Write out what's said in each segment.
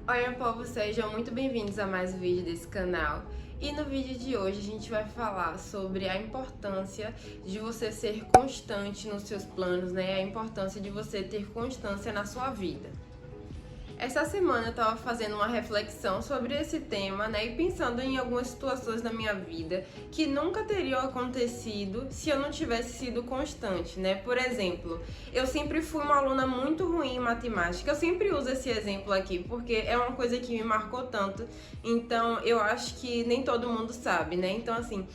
Oi, meu povo, sejam muito bem-vindos a mais um vídeo desse canal. E no vídeo de hoje a gente vai falar sobre a importância de você ser constante nos seus planos, né? A importância de você ter constância na sua vida. Essa semana eu tava fazendo uma reflexão sobre esse tema, né, e pensando em algumas situações da minha vida que nunca teriam acontecido se eu não tivesse sido constante, né? Por exemplo, eu sempre fui uma aluna muito ruim em matemática. Eu sempre uso esse exemplo aqui porque é uma coisa que me marcou tanto. Então, eu acho que nem todo mundo sabe, né? Então, assim,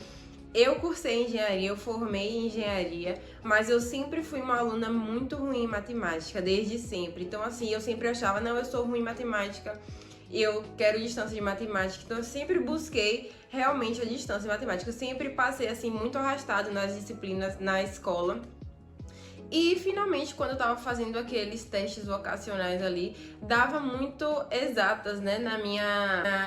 eu cursei engenharia, eu formei em engenharia, mas eu sempre fui uma aluna muito ruim em matemática, desde sempre. Então, assim, eu sempre achava, não, eu sou ruim em matemática, eu quero distância de matemática. Então, eu sempre busquei realmente a distância de matemática. Eu sempre passei, assim, muito arrastado nas disciplinas na escola. E finalmente, quando eu tava fazendo aqueles testes vocacionais ali, dava muito exatas, né,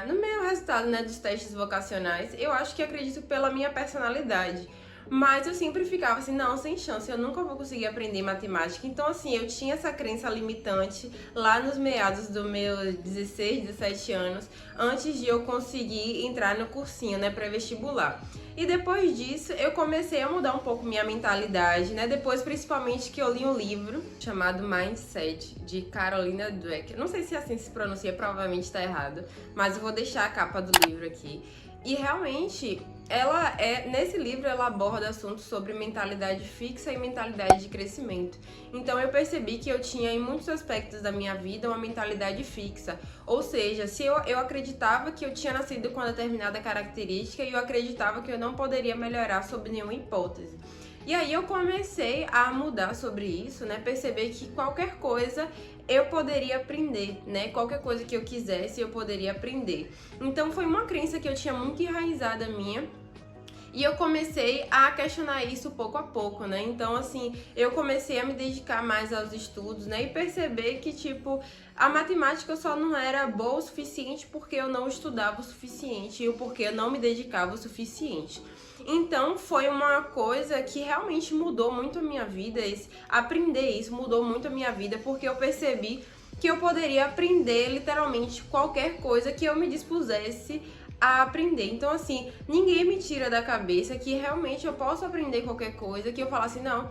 no meu resultado, né, dos testes vocacionais. Eu acho que acredito pela minha personalidade. Mas eu sempre ficava assim, não, sem chance, eu nunca vou conseguir aprender matemática. Então, assim, eu tinha essa crença limitante lá nos meados dos meus 16, 17 anos, antes de eu conseguir entrar no cursinho, né, pré-vestibular. E depois disso, eu comecei a mudar um pouco minha mentalidade, né? Depois, principalmente, que eu li um livro chamado Mindset, de Carolina Dweck. Não sei se assim se pronuncia, provavelmente tá errado, mas eu vou deixar a capa do livro aqui. E realmente, nesse livro ela aborda assuntos sobre mentalidade fixa e mentalidade de crescimento. Então eu percebi que eu tinha em muitos aspectos da minha vida uma mentalidade fixa. Ou seja, se eu acreditava que eu tinha nascido com uma determinada característica e eu acreditava que eu não poderia melhorar sob nenhuma hipótese. E aí eu comecei a mudar sobre isso, né? Perceber que qualquer coisa eu poderia aprender, né? Qualquer coisa que eu quisesse eu poderia aprender. Então foi uma crença que eu tinha muito enraizada minha. E eu comecei a questionar isso pouco a pouco, né? Então, assim, eu comecei a me dedicar mais aos estudos, né? E perceber que, tipo, a matemática só não era boa o suficiente porque eu não estudava o suficiente e porque eu não me dedicava o suficiente. Então, foi uma coisa que realmente mudou muito a minha vida. Aprender isso mudou muito a minha vida porque eu percebi que eu poderia aprender literalmente qualquer coisa que eu me dispusesse a aprender. Então, assim, ninguém me tira da cabeça que realmente eu posso aprender qualquer coisa, que eu falo assim, não,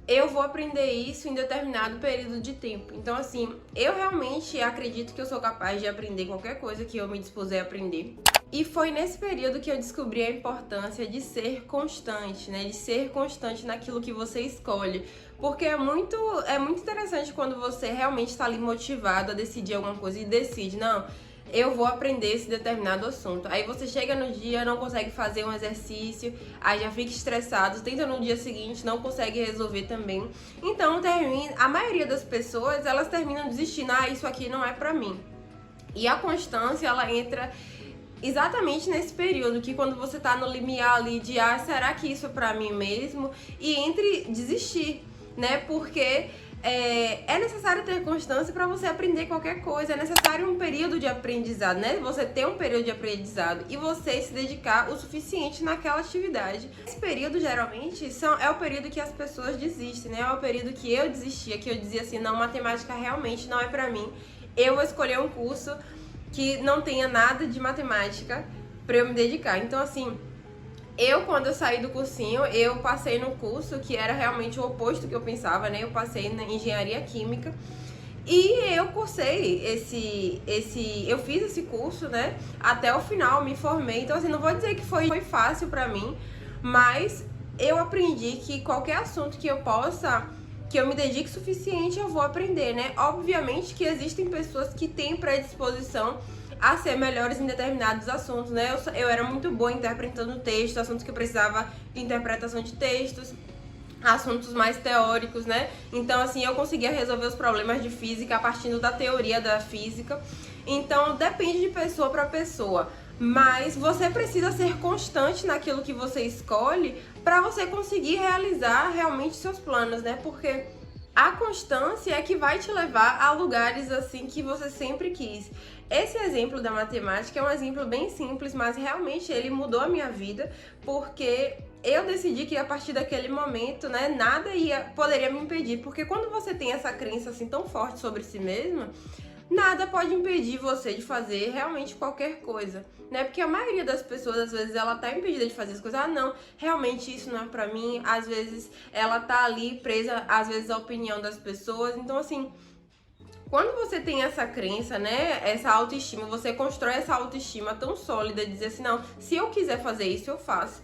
eu vou aprender isso em determinado período de tempo. Então, assim, eu realmente acredito que eu sou capaz de aprender qualquer coisa que eu me dispuser a aprender. E foi nesse período que eu descobri a importância de ser constante, né? De ser constante naquilo que você escolhe. Porque é muito interessante quando você realmente está ali motivado a decidir alguma coisa e decide, não, eu vou aprender esse determinado assunto. Aí você chega no dia, não consegue fazer um exercício, aí já fica estressado, tenta no dia seguinte, não consegue resolver também. Então a maioria das pessoas, elas terminam desistindo, isso aqui não é pra mim. E a constância, ela entra exatamente nesse período, que quando você tá no limiar ali de, será que isso é pra mim mesmo? E entre desistir, né? Porque é necessário ter constância para você aprender qualquer coisa, é necessário um período de aprendizado, né? Você ter um período de aprendizado e você se dedicar o suficiente naquela atividade. Esse período, geralmente, é o período que as pessoas desistem, né? É o período que eu desistia, que eu dizia assim, não, matemática realmente não é pra mim. Eu vou escolher um curso que não tenha nada de matemática pra eu me dedicar. Então, assim, quando eu saí do cursinho, eu passei no curso que era realmente o oposto que eu pensava, né? Eu passei na engenharia química e eu cursei eu fiz esse curso, né? Até o final, me formei. Então, assim, não vou dizer que foi fácil pra mim, mas eu aprendi que qualquer assunto que eu me dedique o suficiente, eu vou aprender, né? Obviamente que existem pessoas que têm predisposição a ser melhores em determinados assuntos, né? Eu era muito boa interpretando texto, assuntos que eu precisava de interpretação de textos, assuntos mais teóricos, né? Então, assim, eu conseguia resolver os problemas de física a partir da teoria da física. Então, depende de pessoa para pessoa. Mas você precisa ser constante naquilo que você escolhe para você conseguir realizar realmente seus planos, né? Porque a constância é que vai te levar a lugares assim que você sempre quis. Esse exemplo da matemática é um exemplo bem simples, mas realmente ele mudou a minha vida, porque eu decidi que a partir daquele momento, né, nada poderia me impedir. Porque quando você tem essa crença assim tão forte sobre si mesma, nada pode impedir você de fazer realmente qualquer coisa, né? Porque a maioria das pessoas, às vezes, ela tá impedida de fazer as coisas. Ah, não, realmente isso não é pra mim. Às vezes, ela tá ali presa, às vezes, à opinião das pessoas. Então, assim, quando você tem essa crença, né, essa autoestima, você constrói essa autoestima tão sólida de dizer assim, não, se eu quiser fazer isso, eu faço.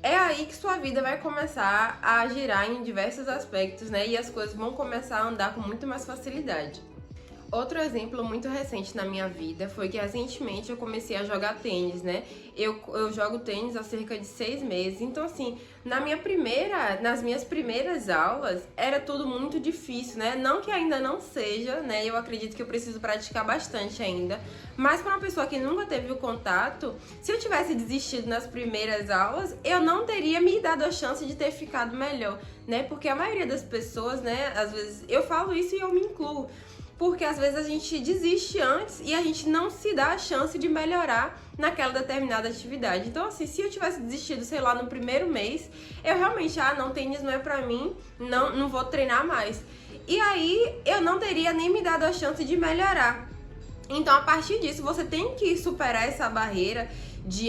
É aí que sua vida vai começar a girar em diversos aspectos, né? E as coisas vão começar a andar com muito mais facilidade. Outro exemplo muito recente na minha vida foi que recentemente eu comecei a jogar tênis, né? Eu jogo tênis há cerca de 6 meses, então assim, nas minhas primeiras aulas era tudo muito difícil, né? Não que ainda não seja, né? Eu acredito que eu preciso praticar bastante ainda, mas para uma pessoa que nunca teve o contato, se eu tivesse desistido nas primeiras aulas, eu não teria me dado a chance de ter ficado melhor, né? Porque a maioria das pessoas, né? Às vezes eu falo isso e eu me incluo. Porque às vezes a gente desiste antes e a gente não se dá a chance de melhorar naquela determinada atividade. Então, assim, se eu tivesse desistido, sei lá, no primeiro mês, eu realmente, não, tênis não é pra mim, não vou treinar mais. E aí, eu não teria nem me dado a chance de melhorar. Então, a partir disso, você tem que superar essa barreira de,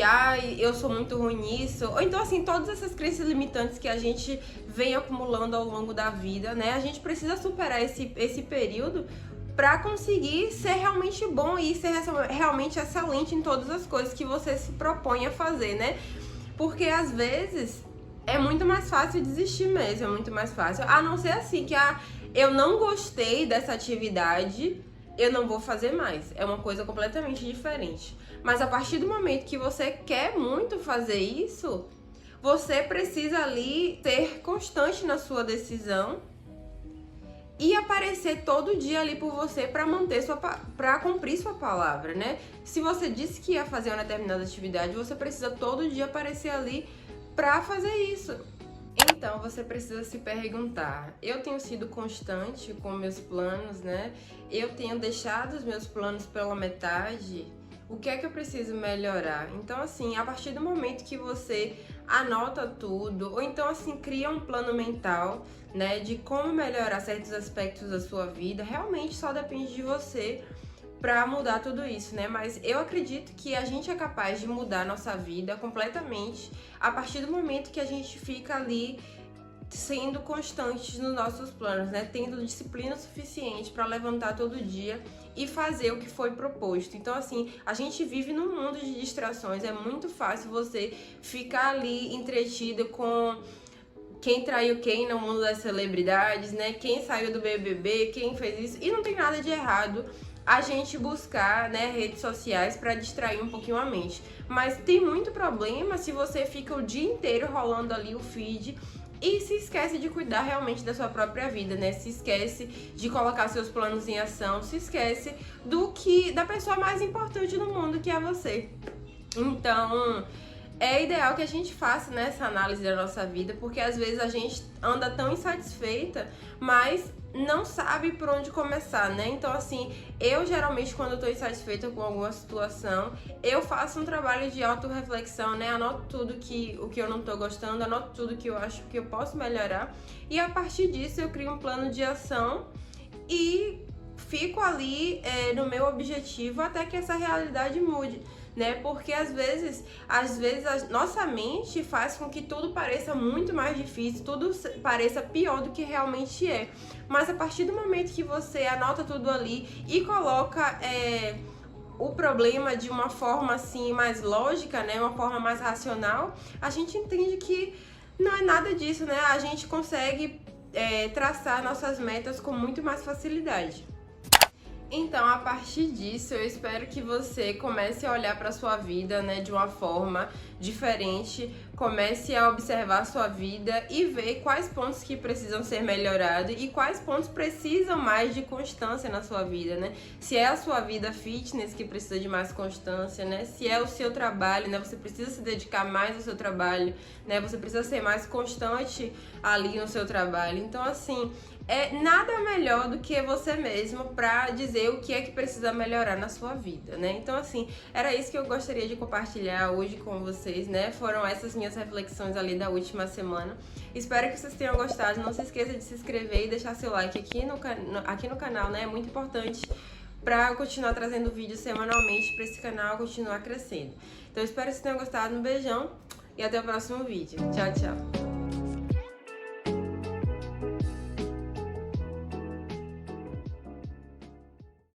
eu sou muito ruim nisso. Ou então, assim, todas essas crenças limitantes que a gente vem acumulando ao longo da vida, né? A gente precisa superar esse período para conseguir ser realmente bom e ser realmente excelente em todas as coisas que você se propõe a fazer, né? Porque às vezes é muito mais fácil desistir mesmo, é muito mais fácil. A não ser assim que eu não gostei dessa atividade, eu não vou fazer mais. É uma coisa completamente diferente. Mas a partir do momento que você quer muito fazer isso, você precisa ali ser constante na sua decisão e aparecer todo dia ali por você para cumprir sua palavra, né? Se você disse que ia fazer uma determinada atividade, você precisa todo dia aparecer ali para fazer isso. Então você precisa se perguntar: eu tenho sido constante com meus planos, né? Eu tenho deixado os meus planos pela metade? O que é que eu preciso melhorar? Então, assim, a partir do momento que você anota tudo, ou então, assim, cria um plano mental, né, de como melhorar certos aspectos da sua vida, realmente só depende de você para mudar tudo isso, né? Mas eu acredito que a gente é capaz de mudar a nossa vida completamente a partir do momento que a gente fica ali sendo constantes nos nossos planos, né? Tendo disciplina suficiente para levantar todo dia e fazer o que foi proposto. Então, assim, a gente vive num mundo de distrações. É muito fácil você ficar ali entretido com quem traiu quem no mundo das celebridades, né? Quem saiu do BBB, quem fez isso. E não tem nada de errado a gente buscar, né, redes sociais para distrair um pouquinho a mente. Mas tem muito problema se você fica o dia inteiro rolando ali o feed e se esquece de cuidar realmente da sua própria vida, né? Se esquece de colocar seus planos em ação, se esquece da pessoa mais importante do mundo, que é você. Então, é ideal que a gente faça, né, essa análise da nossa vida, porque às vezes a gente anda tão insatisfeita, mas não sabe por onde começar, né? Então, assim, eu geralmente, quando eu tô insatisfeita com alguma situação, eu faço um trabalho de autorreflexão, né? Anoto tudo o que eu não tô gostando, anoto tudo que eu acho que eu posso melhorar, e a partir disso eu crio um plano de ação e fico ali no meu objetivo até que essa realidade mude, né? Porque às vezes a nossa mente faz com que tudo pareça muito mais difícil, tudo pareça pior do que realmente é. Mas a partir do momento que você anota tudo ali e coloca o problema de uma forma assim mais lógica, né? Uma forma mais racional, a gente entende que não é nada disso, né? A gente consegue traçar nossas metas com muito mais facilidade. Então, a partir disso, eu espero que você comece a olhar para sua vida, né, de uma forma diferente, comece a observar a sua vida e ver quais pontos que precisam ser melhorados e quais pontos precisam mais de constância na sua vida, né? Se é a sua vida fitness que precisa de mais constância, né? Se é o seu trabalho, né? Você precisa se dedicar mais ao seu trabalho, né? Você precisa ser mais constante ali no seu trabalho. Então, assim, nada melhor do que você mesmo para dizer o que é que precisa melhorar na sua vida, né? Então, assim, era isso que eu gostaria de compartilhar hoje com vocês, né? Foram essas minhas reflexões ali da última semana. Espero que vocês tenham gostado. Não se esqueça de se inscrever e deixar seu like aqui no canal, né? É muito importante pra continuar trazendo vídeos semanalmente pra esse canal continuar crescendo. Então espero que vocês tenham gostado, um beijão e até o próximo vídeo. Tchau, tchau!